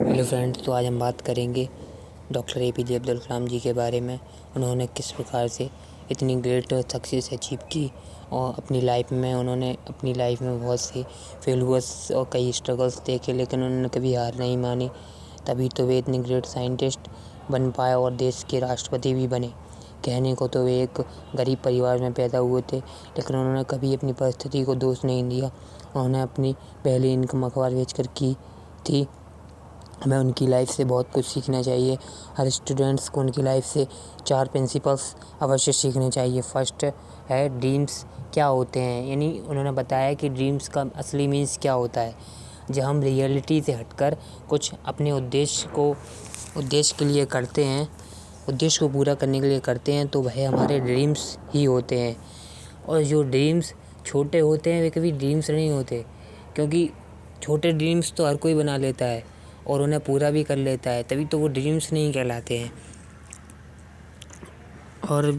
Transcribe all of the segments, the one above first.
Hello friends, तो आज हम बात करेंगे डॉक्टर APJ अब्दुल कलाम जी के बारे में। उन्होंने किस प्रकार से इतनी ग्रेट सक्सेस अचीव की और अपनी लाइफ में बहुत से फेलियर्स और कई स्ट्रगल्स देखे, लेकिन उन्होंने कभी हार नहीं मानी। तभी तो वे इतने ग्रेट साइंटिस्ट बन पाए और देश के राष्ट्रपति भी बने। कहने को तो वे एक गरीब परिवार में पैदा हुए थे, लेकिन उन्होंने कभी अपनी परिस्थिति को दोष नहीं दिया। उन्होंने अपनी पहली इनकम अखबार बेचकर की थी। हमें उनकी लाइफ से बहुत कुछ सीखना चाहिए। हर स्टूडेंट्स को उनकी लाइफ से 4 प्रिंसिपल्स अवश्य सीखने चाहिए। फर्स्ट है ड्रीम्स क्या होते हैं, यानी उन्होंने बताया कि ड्रीम्स का असली मीन्स क्या होता है। जब हम रियलिटी से हटकर कुछ अपने उद्देश्य के लिए करते हैं, उद्देश्य को पूरा करने के लिए करते हैं, तो वह हमारे ड्रीम्स ही होते हैं। और जो ड्रीम्स छोटे होते हैं वे कभी ड्रीम्स नहीं होते, क्योंकि छोटे ड्रीम्स तो हर कोई बना लेता है और उन्हें पूरा भी कर लेता है, तभी तो वो ड्रीम्स नहीं कहलाते हैं। और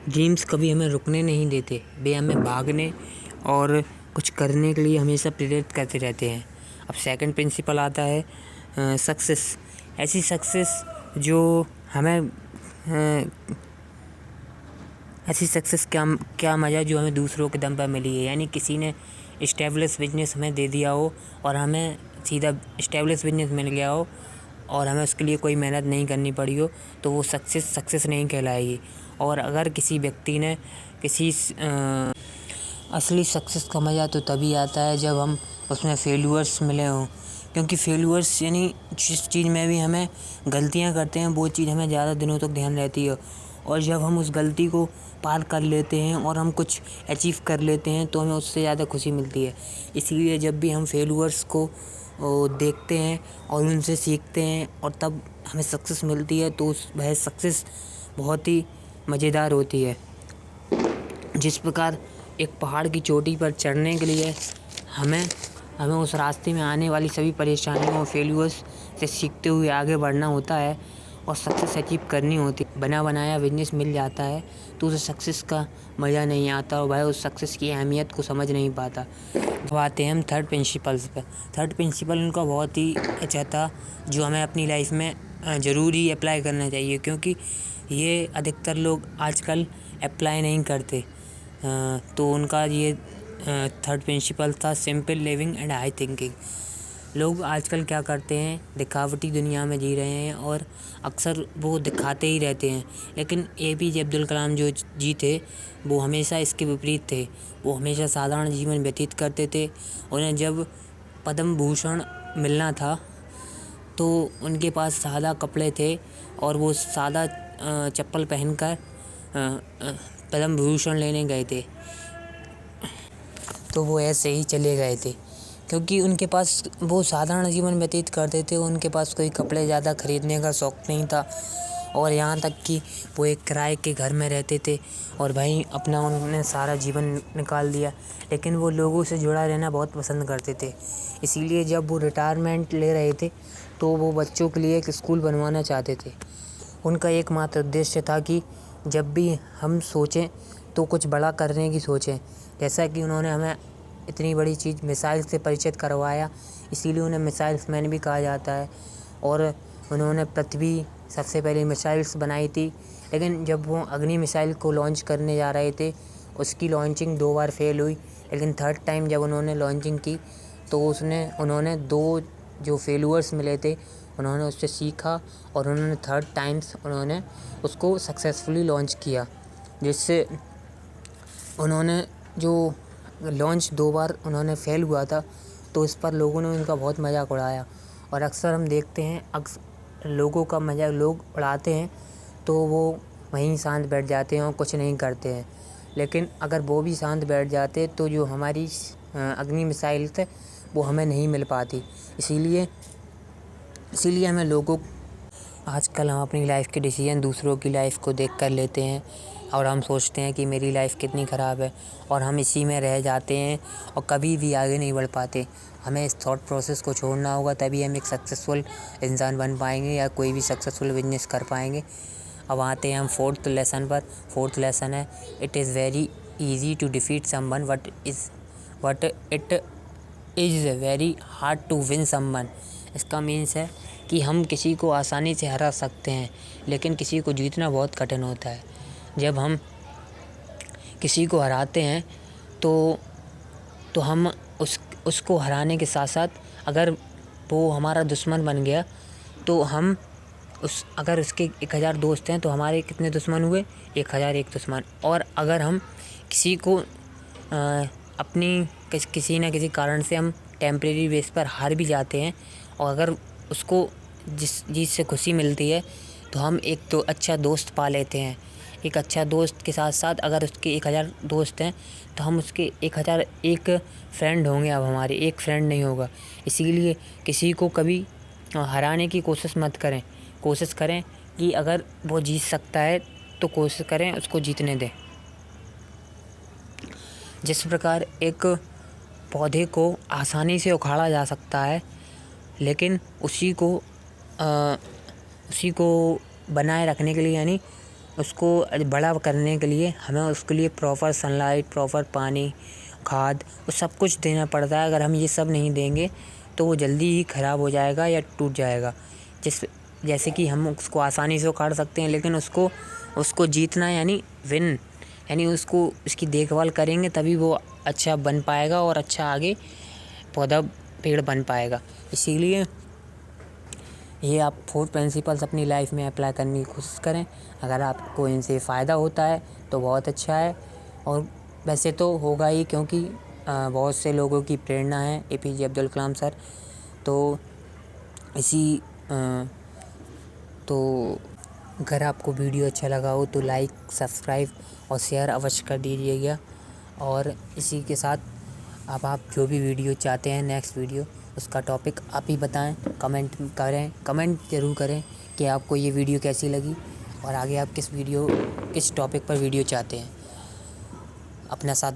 ड्रीम्स कभी हमें रुकने नहीं देते, वे हमें भागने और कुछ करने के लिए हमेशा प्रेरित करते रहते हैं। अब सेकंड प्रिंसिपल आता है सक्सेस। ऐसी सक्सेस जो हमें ऐसी सक्सेस क्या मज़ा जो हमें दूसरों के दम पर मिली है, यानी किसी ने इस्टेब्लिश बिजनेस हमें दे दिया हो और हमें सीधा इस्टेब्लिश बिजनेस मिल गया हो और हमें उसके लिए कोई मेहनत नहीं करनी पड़ी हो, तो वो सक्सेस नहीं कहलाएगी। और अगर किसी व्यक्ति ने असली सक्सेस का मज़ा तो तभी आता है जब हम उसमें फेल्यूर्स मिले हों, क्योंकि फेल्यूर्स यानी जिस चीज़ में भी हमें गलतियाँ करते हैं वो चीज़ हमें ज़्यादा दिनों तक ध्यान रहती है। और जब हम उस गलती को पार कर लेते हैं और हम कुछ अचीव कर लेते हैं तो हमें उससे ज़्यादा खुशी मिलती है। इसीलिए जब भी हम फेल्यूर्स को देखते हैं और उनसे सीखते हैं और तब हमें सक्सेस मिलती है, तो वह सक्सेस बहुत ही मज़ेदार होती है। जिस प्रकार एक पहाड़ की चोटी पर चढ़ने के लिए हमें उस रास्ते में आने वाली सभी परेशानियों और फेल्यूर्स से सीखते हुए आगे बढ़ना होता है और सक्सेस अचीव करनी होती है। बना बनाया बिजनेस मिल जाता है तो उसे सक्सेस का मज़ा नहीं आता और वह उस सक्सेस की अहमियत को समझ नहीं पाता। अब आते हैं हम थर्ड प्रिंसिपल्स पर। थर्ड प्रिंसिपल उनका बहुत ही अच्छा था, जो हमें अपनी लाइफ में ज़रूर ही अप्लाई करना चाहिए, क्योंकि ये अधिकतर लोग आजकल अप्लाई नहीं करते। तो उनका ये थर्ड प्रिंसिपल था simple living and high thinking. लोग आजकल क्या करते हैं, दिखावटी दुनिया में जी रहे हैं और अक्सर वो दिखाते ही रहते हैं, लेकिन APJ अब्दुल कलाम जो जी थे वो हमेशा इसके विपरीत थे। वो हमेशा साधारण जीवन व्यतीत करते थे। उन्हें जब पद्म भूषण मिलना था तो उनके पास सादा कपड़े थे और वो सादा चप्पल पहनकर पद्म भूषण लेने गए थे, तो वो ऐसे ही चले गए थे, क्योंकि उनके पास वो साधारण जीवन व्यतीत करते थे। उनके पास कोई कपड़े ज़्यादा खरीदने का शौक़ नहीं था और यहाँ तक कि वो एक किराए के घर में रहते थे और वहीं अपना उन्होंने सारा जीवन निकाल दिया। लेकिन वो लोगों से जुड़ा रहना बहुत पसंद करते थे, इसीलिए जब वो रिटायरमेंट ले रहे थे तो वो बच्चों के लिए एक स्कूल बनवाना चाहते थे। उनका एकमात्र उद्देश्य था कि जब भी हम सोचें तो कुछ बड़ा करने की सोचें। जैसा कि उन्होंने हमें इतनी बड़ी चीज़ मिसाइल से परिचित करवाया, इसीलिए उन्हें मिसाइल्स मैन भी कहा जाता है। और उन्होंने पृथ्वी सबसे पहले मिसाइल्स बनाई थी, लेकिन जब वो अग्नि मिसाइल को लॉन्च करने जा रहे थे उसकी लॉन्चिंग 2 बार फेल हुई। लेकिन थर्ड टाइम जब उन्होंने लॉन्चिंग की तो उन्होंने 2 जो फेल्यूर्स मिले थे उन्होंने उससे सीखा और उन्होंने थर्ड टाइम्स उन्होंने उसको सक्सेसफुली लॉन्च किया, जिससे उन्होंने जो लॉन्च 2 बार उन्होंने फेल हुआ था तो इस पर लोगों ने उनका बहुत मजाक उड़ाया। और अक्सर हम देखते हैं लोगों का मजाक लोग उड़ाते हैं तो वो वहीं शांत बैठ जाते हैं और कुछ नहीं करते हैं। लेकिन अगर वो भी शांत बैठ जाते तो जो हमारी अग्नि मिसाइल थे वो हमें नहीं मिल पाती। इसीलिए हमें आजकल हम अपनी लाइफ के डिसीजन दूसरों की लाइफ को देख कर लेते हैं और हम सोचते हैं कि मेरी लाइफ कितनी ख़राब है और हम इसी में रह जाते हैं और कभी भी आगे नहीं बढ़ पाते। हमें इस थॉट प्रोसेस को छोड़ना होगा, तभी हम एक सक्सेसफुल इंसान बन पाएंगे या कोई भी सक्सेसफुल बिजनेस कर पाएंगे। अब आते हैं हम फोर्थ लेसन पर। फोर्थ लेसन है it is very easy to defeat someone but it is very hard to win someone. इसका मीन्स है कि हम किसी को आसानी से हरा सकते हैं, लेकिन किसी को जीतना बहुत कठिन होता है। जब हम किसी को हराते हैं तो हम उसको हराने के साथ साथ अगर वो हमारा दुश्मन बन गया तो हम अगर उसके 1000 दोस्त हैं तो हमारे कितने दुश्मन हुए? 1001 दुश्मन। और अगर हम किसी को अपनी किसी न किसी कारण से हम टेम्परेरी बेस पर हार भी जाते हैं और अगर उसको जिस चीज़ से खुशी मिलती है तो हम एक तो अच्छा दोस्त पा लेते हैं। एक अच्छा दोस्त के साथ साथ अगर उसके 1000 दोस्त हैं तो हम उसके 1001 फ्रेंड होंगे। अब हमारे एक फ्रेंड नहीं होगा। इसीलिए किसी को कभी हराने की कोशिश मत करें। कोशिश करें कि अगर वो जीत सकता है तो कोशिश करें उसको जीतने दें। जिस प्रकार एक पौधे को आसानी से उखाड़ा जा सकता है, लेकिन उसी को बनाए रखने के लिए यानी उसको बड़ा करने के लिए हमें उसके लिए प्रॉपर सनलाइट, प्रॉपर पानी, खाद वो सब कुछ देना पड़ता है। अगर हम ये सब नहीं देंगे तो वो जल्दी ही ख़राब हो जाएगा या टूट जाएगा। जैसे कि हम उसको आसानी से उखाड़ सकते हैं, लेकिन उसको जीतना यानी विन, यानी उसकी देखभाल करेंगे तभी वो अच्छा बन पाएगा और अच्छा आगे पेड़ बन पाएगा। इसीलिए ये आप 4 प्रिंसिपल्स अपनी लाइफ में अप्लाई करने की कोशिश करें। अगर आपको इनसे फ़ायदा होता है तो बहुत अच्छा है, और वैसे तो होगा ही, क्योंकि बहुत से लोगों की प्रेरणा है APJ अब्दुल कलाम सर। तो अगर आपको वीडियो अच्छा लगा हो तो लाइक, सब्सक्राइब और शेयर अवश्य कर दीजिएगा। और इसी के साथ अब आप जो भी वीडियो चाहते हैं, नेक्स्ट वीडियो, उसका टॉपिक आप ही बताएं, कमेंट ज़रूर करें कि आपको ये वीडियो कैसी लगी और आगे आप किस टॉपिक पर वीडियो चाहते हैं। अपना साथ